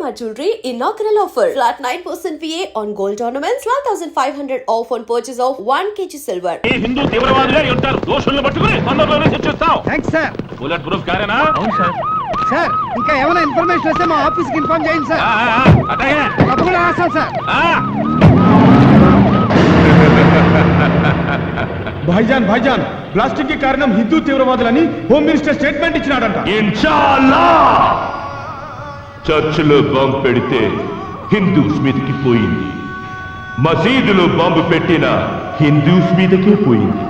Shalimar Jewelry inaugural offer. Flat 9% VA on gold ornaments, 12,500 off on purchase of 1 kg silver. ఏ హిందూ తీవ్రవాదులే ఉంటారు. దోషులను పట్టుకుని అందరిలోనే శిక్షిస్తాం. Thanks sir. బుల్లెట్ ప్రూఫ్ కారేనా? అవును సార్. సార్ ఇంకా ఏమైనా ఇన్ఫర్మేషన్ వస్తే మా ఆఫీస్ కి ఇన్ఫార్మ్ చేయండి సార్. అటగే. తప్పకుండా రాస్తాం సార్. भाईजान ब्लास्टिंग के कारण हिंदू तीव्रवादी होम मिनिस्टर स्टेटमेंट इच्छिनाडंట इंशाअल्लाह చర్చిలో బాంబు పెడితే హిందూస్ మీదకి పోయింది, మసీదులో బాంబు పెట్టిన హిందూస్ మీదకే పోయింది.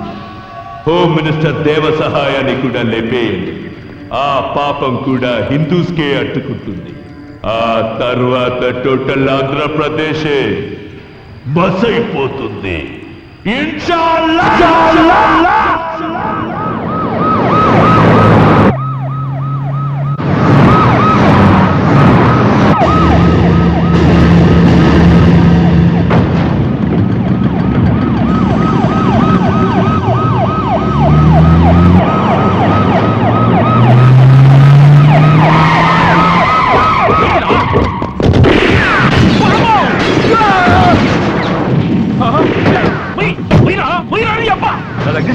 హోమ్ మినిస్టర్ దేవ సహాయాన్ని కూడా లేపేయండి, ఆ పాపం కూడా హిందూస్కే అట్టుకుంటుంది. ఆ తర్వాత టోటల్ ఆంధ్రప్రదేశే బసైపోతుంది. इंशाअल्लाह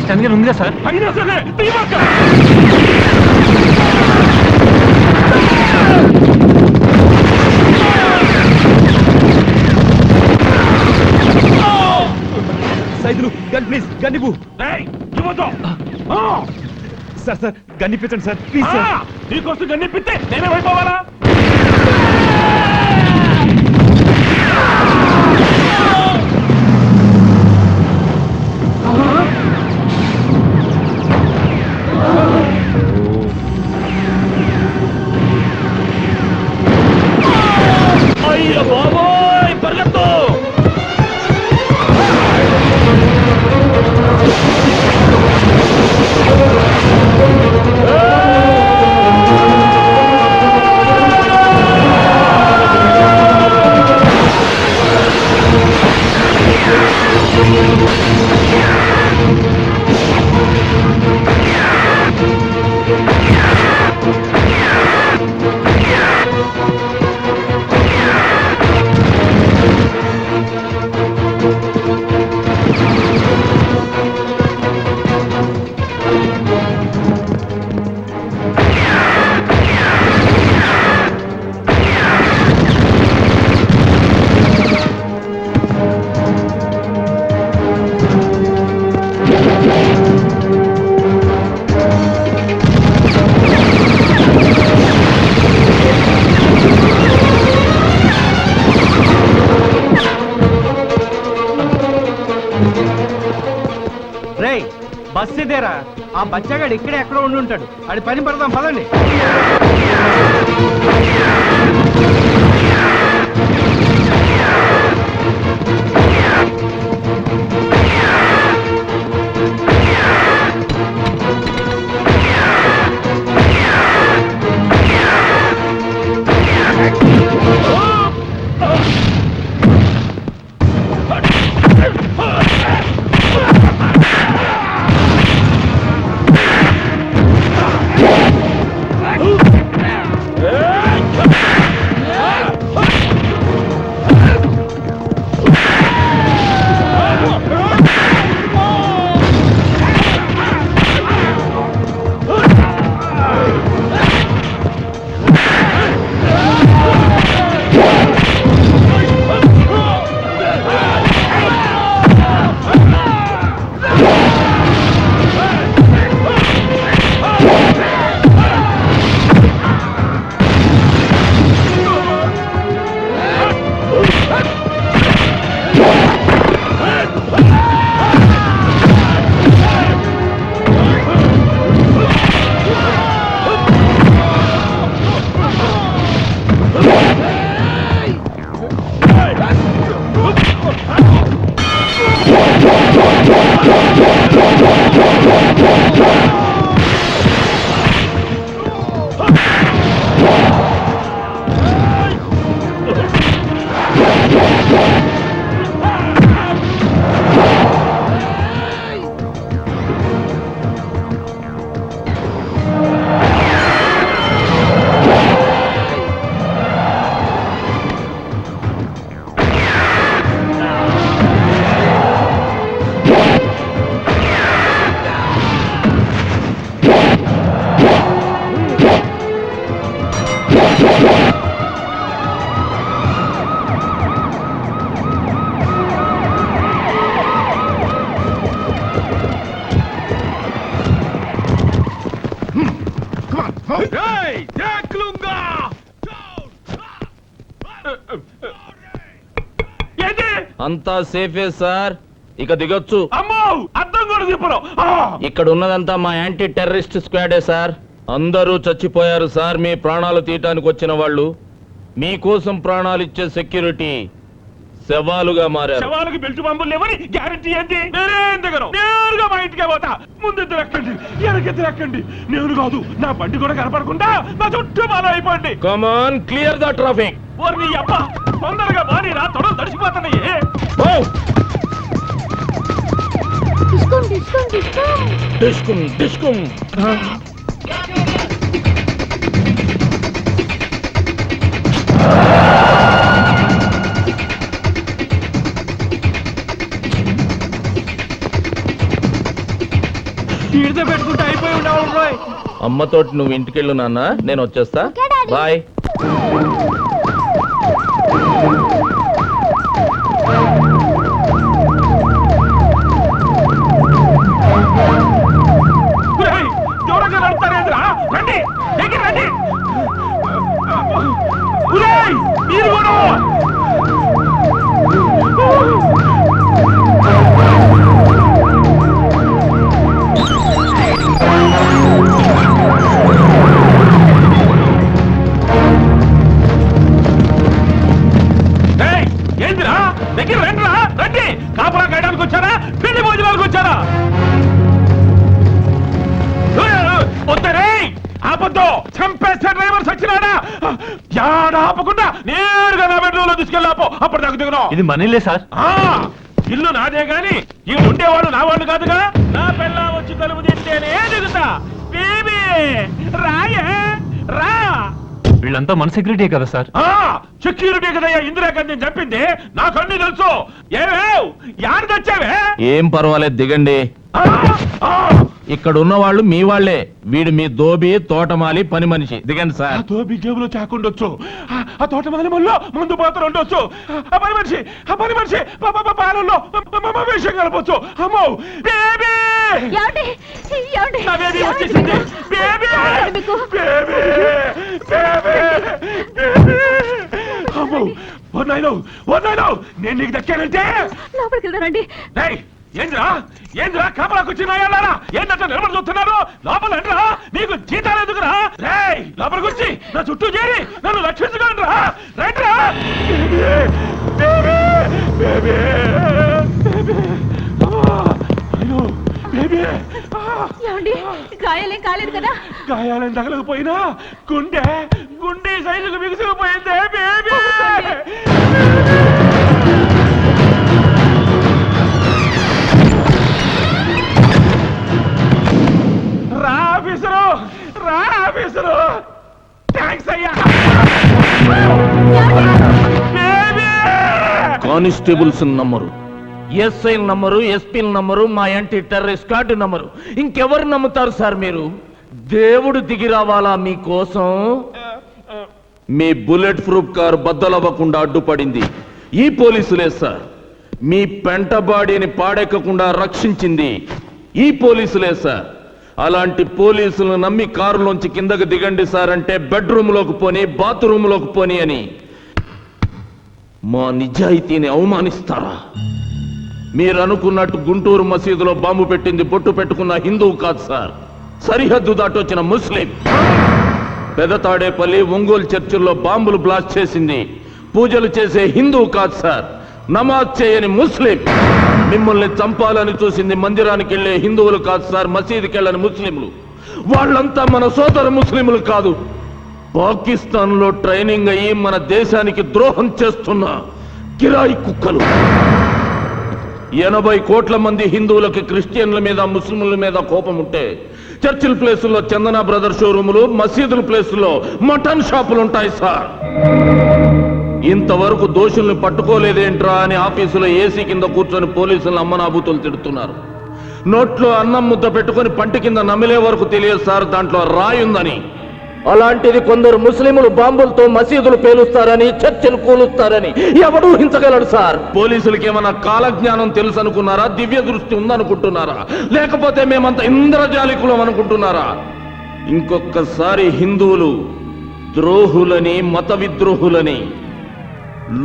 స్టాండింగ్ ఉందిగా సార్. అయినా సరే తీయమాక. సైదులు గన్ ప్లీజ్ గన్ ఇవ్వు. ఏయ్ ఇవ్వొద్దు. సార్ సార్ గన్ ఇప్పించండి సార్ ప్లీజ్ సార్. నీకోసం గన్ ఇప్పితే నేనే అయిపోవాలా? అయ్య బాబోయ్ పరిగెత్తు. బస్ ఇదేరా, ఆ బచ్చగాడు ఇక్కడే ఎక్కడో ఉండి ఉంటాడు. అది పని పడదాం పదండి. ఏంటి అంతా సేఫే సార్, ఇక దిగొచ్చు. అమ్మో అర్థం కూడా చెప్పరు. ఇక్కడ ఉన్నదంతా మా యాంటీ టెర్రరిస్ట్ స్క్వాడే సార్. అందరూ చచ్చిపోయారు సార్. మీ ప్రాణాలు తీయటానికి వచ్చిన వాళ్ళు, మీకోసం ప్రాణాలు ఇచ్చే సెక్యూరిటీ శవాలుగా మారారు. శవాలకు బెల్ట్ పంపులు లేవని గ్యారెంటీ ఏంటి? నేనేం దిగను, నేరుగా మా ఇంటికే పోతా. ముందు ఇద్దరు ఎక్కండి, వెనకెద్దరు ఎక్కండి. నేను కాదు, నా బండి కూడా కనపడకుండా నా చుట్టూ బాగా అయిపోండి. Come on, clear the traffic. ఓరి నీ అబ్బా, తొందరగా బాని రా, తొడలు తడిసిపోతున్నాయి. డిస్కుమ్ డిస్కుమ్. ఈడితో పెట్టుకుంటే అయిపోయి ఉండవు రోయ్. అమ్మతోటి నువ్వు ఇంటికెళ్ళు నాన్న, నేను వచ్చేస్తా. బాయ్. ఒరేయ్, దూరంగా నడుస్తారేంద్రా? రండి, దగ్గర రండి. ఒరేయ్, మీరు కూడా ఏందిరా? దగ్గర రండిరా, రండి. కాపలా కాయడానికి వచ్చారా, పెళ్లి భోజనాలకు వచ్చారా? వద్దరే, ఆపద్దు. చంపేస్తే డ్రైవర్ సచ్చినాడా? యాడ ఆపకుండా నేరుగా నా బెడ్రూమ్ లో తీసుకెళ్ళాపో. అప్పుడు దాకా దిగను. ఇది మనీలే సార్. ఇల్లు నాదే గాని ఈ ఉండేవాడు నా వాడు కాదుగా. నా పిల్ల వచ్చి తలుపు తింటేనే దిగుతా. బేబీ రాయే రా. వీళ్ళంతా మన సెక్యూరిటీ కదా సార్. సెక్యూరిటీ కదయ్యా ఇందిరాగాంధీ చంపింది. నాకు అన్ని తెలుసు. ఏమేవ్ యారు తెచ్చావే? ఏం పర్వాలేదు, దిగండి. ఇక్కడ ఉన్న వాళ్ళు మీ వాళ్లే. వీడు మీ దోబి, తోటమాలి, పని మనిషి. దిగండి సార్. తోబి జేబులో చాకుండొచ్చు, ఆ తోట మొదలు మళ్ళీ ముందు పాత్ర ఉండొచ్చు, ఆ పని మనిషి పాలల్లో విషయం కలపొచ్చు. అమ్మో బేబీ, నా బేబీ వచ్చేసింది. బేబీ అమ్మో, నేను నీకు దక్కానంటే లోపలికి వెళ్దారండి. ఏంద్రా కాపలాకు వచ్చిన ఏంటంటే నిలబడి చూస్తున్నారు? లోపల రా, నీకు జీతాలు ఎందుకురా? రేయ్, లోపలికి వచ్చి నా చుట్టూ చేరి నన్ను రక్షించుకోండి రా. రైట్రా గాయాలేం కాలేదు కదా? గాయాలేం తగలకపోయినా గుండె సైజుకు బిగుసుకుపోయిందే బేబీ. రా ఆఫీసరు, థ్యాంక్స్ అయ్యా. Constables number, SI number, SP number, మా యాంటీ టెర్రరిస్ట్ స్క్వాడ్ నంబరు. ఇంకెవరు నమ్ముతారు సార్ మీరు? దేవుడు దిగి రావాలా మీకోసం? మీ బుల్లెట్ ప్రూఫ్ కారు బద్దలవ్వకుండా అడ్డుపడింది ఈ పోలీసులే సార్. మీ పెంట బాడీని పాడెక్కకుండా రక్షించింది ఈ పోలీసులే సార్. అలాంటి పోలీసులను నమ్మి కారులోంచి కిందకు దిగండి సార్ అంటే బెడ్రూమ్ లోకి పోని, బాత్రూమ్ లోకి పోని అని మా నిజాయితీని అవమానిస్తారా? మీరు అనుకున్నట్టు గుంటూరు మసీదులో బాంబు పెట్టింది బొట్టు పెట్టుకున్న హిందువు కాదు సార్, సరిహద్దు దాటొచ్చిన ముస్లిం. పెదతాడేపల్లి, ఒంగోలు చర్చిల్లో బాంబులు బ్లాస్ట్ చేసింది పూజలు చేసే హిందువు కాదు సార్, నమాజ్ చేయని ముస్లిం. మిమ్మల్ని చంపాలని చూసింది మందిరానికి వెళ్లే హిందువులు కాదు సార్, మసీదుకి వెళ్ళని ముస్లింలు. వాళ్ళంతా మన సోదర ముస్లింలు కాదు, పాకిస్తాన్ లో ట్రైనింగ్ అయ్యి మన దేశానికి ద్రోహం చేస్తున్న కిరాయి కుక్కలు. 80 కోట్ల మంది హిందువులకి క్రిస్టియన్ల మీద, ముస్లింల మీద కోపం ఉంటే చర్చిల ప్లేసుల్లో చందన బ్రదర్ షోరూములు, మసీదుల ప్లేసుల్లో మటన్ షాపులు ఉంటాయి సార్. ఇంతవరకు దోషుల్ని పట్టుకోలేదేంట్రా అని ఆఫీసులో ఏసీ కింద కూర్చొని పోలీసులను అమ్మనాబూతులు తిడుతున్నారు. నోట్లో అన్నం ముద్ద పెట్టుకుని పంటి కింద నమిలే వరకు తెలియదు సార్ దాంట్లో రాయుందని. అలాంటిది కొందరు ముస్లింలు బాంబులతో మసీదులు పేలుస్తారని, చర్చలు కూలుస్తారని ఎవడూ హించగలడు సార్. పోలీసులకి ఏమన్నా కాలజ్ఞానం తెలుసు అనుకున్నారా? దివ్య దృష్టి ఉందనుకుంటున్నారా? లేకపోతే మేమంతా ఇంద్రజాలికులం అనుకుంటున్నారా? ఇంకొకసారి హిందువులు ద్రోహులని, మత విద్రోహులని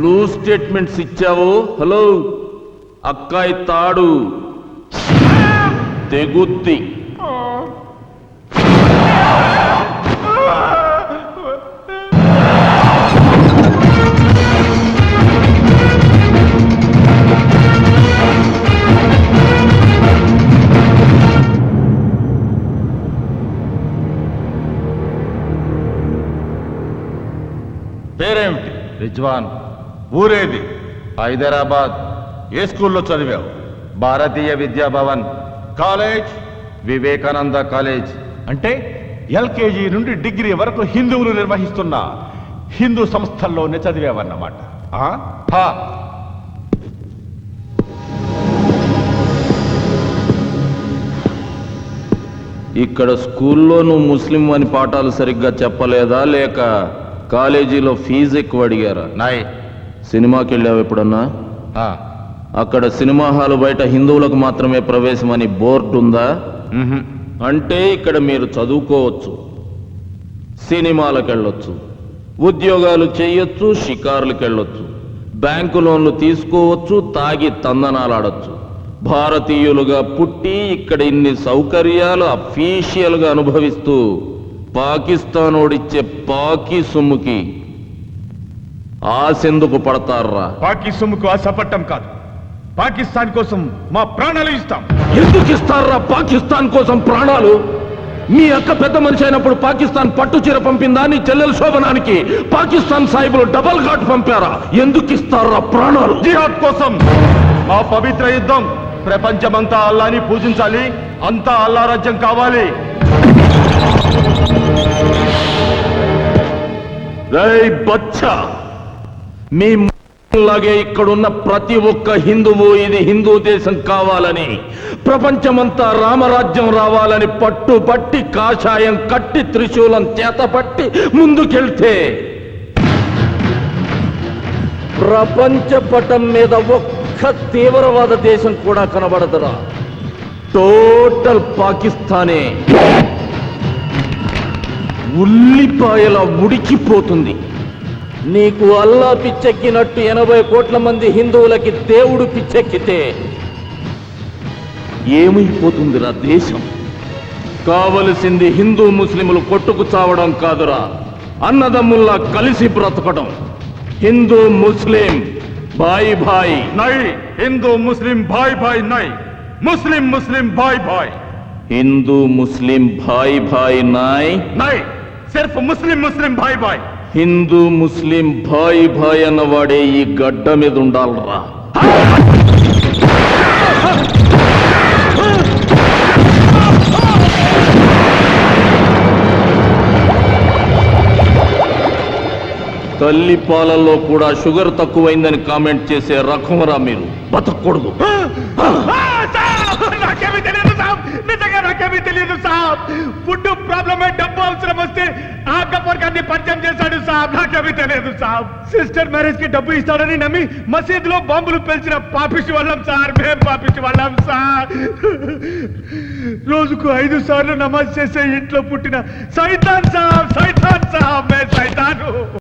లూజ్ స్టేట్మెంట్స్ ఇచ్చావు. హలో, అక్కాయి తాడు తెగుద్ది. పేరేమిటి? రిజ్వాన్. ఊరేది? హైదరాబాద్. ఏ స్కూల్లో చదివావు? భారతీయ విద్యా భవన్. కాలేజ్? వివేకానంద కాలేజ్. అంటే ఎల్కేజీ నుండి డిగ్రీ వరకు హిందువులు నిర్వహిస్తున్న హిందూ సంస్థల్లోనే చదివావన్నమాట. ఆ? హా. ఇక్కడ స్కూల్లో నువ్వు ముస్లిం అని పాఠాలు సరిగ్గా చెప్పలేదా, లేక కాలేజీలో ఫీజు ఎక్కువ అడిగారా? నాయ్. సినిమాకి వెళ్ళావు ఎప్పుడన్నా? హా. అక్కడ సినిమా హాలు బయట హిందువులకు మాత్రమే ప్రవేశం అని బోర్డు ఉందా? మ్హూ. అంటే ఇక్కడ మీరు చదువుకోవచ్చు, సినిమాలకు వెళ్ళొచ్చు, ఉద్యోగాలు చేయొచ్చు, షికారులకు వెళ్ళొచ్చు, బ్యాంకు లోన్లు తీసుకోవచ్చు, తాగి తందనాలాడొచ్చు. భారతీయులుగా పుట్టి ఇక్కడ ఇన్ని సౌకర్యాలు అఫీషియల్గా అనుభవిస్తూ పాకిస్తానోడిచ్చే పాకి సొమ్ముకి ఆశెందుకు పడతారా? పాకి సొమ్ముకు ఆశపట్టం కాదు, పాకిస్తాన్ కోసం మా ప్రాణాలు ఇస్తాం. ఎందుకు ఇస్తారా పాకిస్తాన్ కోసం ప్రాణాలు? మీ అక్క పెద్ద మనిషి అయినప్పుడు పాకిస్తాన్ పట్టు చీర పంపిందా? నీ చెల్లెల శోభనానికి పాకిస్తాన్ సాహిబులు డబల్ ఘాట్ పంపారా? ఎందుకు ఇస్తారా ప్రాణాలు? జిహాద్ కోసం. మా పవిత్ర యుద్ధం. ప్రపంచమంతా అల్లాని పూజించాలి, అంతా అల్లా రాజ్యం కావాలి. రేయ్ బచ్చా, మీ లాగే ఇక్కడున్న ప్రతి ఒక్క హిందువు ఇది హిందూ దేశం కావాలని, ప్రపంచమంతా రామరాజ్యం రావాలని పట్టుబట్టి కాషాయం కట్టి త్రిశూలం చేతపట్టి ముందుకెళ్తే ప్రపంచ పటం మీద ఒక్క తీవ్రవాద దేశం కూడా కనబడదురా. టోటల్ పాకిస్తానే ఉల్లిపాయల ఉడికిపోతుంది. నీకు అల్లా పిచ్చెక్కినట్టు 80 కోట్ల మంది హిందువులకి దేవుడు పిచ్చెక్కితే ఏమైపోతుందిరా దేశం? కావలసింది హిందూ ముస్లింలు కొట్టుకు చావడం కాదురా, అన్నదమ్ముల్లా కలిసి బ్రతకడం. హిందూ ముస్లిం భాయ్ భాయ్. నై, హిందూ ముస్లిం భాయ్ భాయ్ నై, ముస్లిం ముస్లిం భాయ్ భాయ్. హిందూ ముస్లిం భాయ్ భాయ్ నాయ్ నై, సిర్ఫ్ ముస్లిం ముస్లిం భాయ్ భాయ్. హిందూ ముస్లిం భాయ్ భాయ్ అన్నవాడే ఈ గడ్డ మీద ఉండాలరా. తల్లి పాలల్లో కూడా షుగర్ తక్కువైందని కామెంట్ చేసే రకంరా మీరు. బతకూడదు. నాకేమీ తెలియదు సాబ్, నిజంగా నాకేమీ తెలియదు సాబ్. ఫుడ్ ప్రాబ్లమే, డబ్బు అవసరం వస్తే ఆ గబ్బర్ గారిని పరిచయం చేశాడు సాబ్. నాకేమీ తెలియదు సాబ్. సిస్టర్ మ్యారేజ్ కి డబ్బు ఇస్తాడని నమ్మి మసీదులో బాంబులు పేల్చిన పాపిష్టి వాళ్ళం సార్. మేం పాపిష్టి వాళ్ళం సార్. రోజుకు 5 సార్లు నమాజ్ చేసే ఇంట్లో పుట్టిన సైతాన్ సాబ్, సైతాన్ సాబ్, మే సైతాను.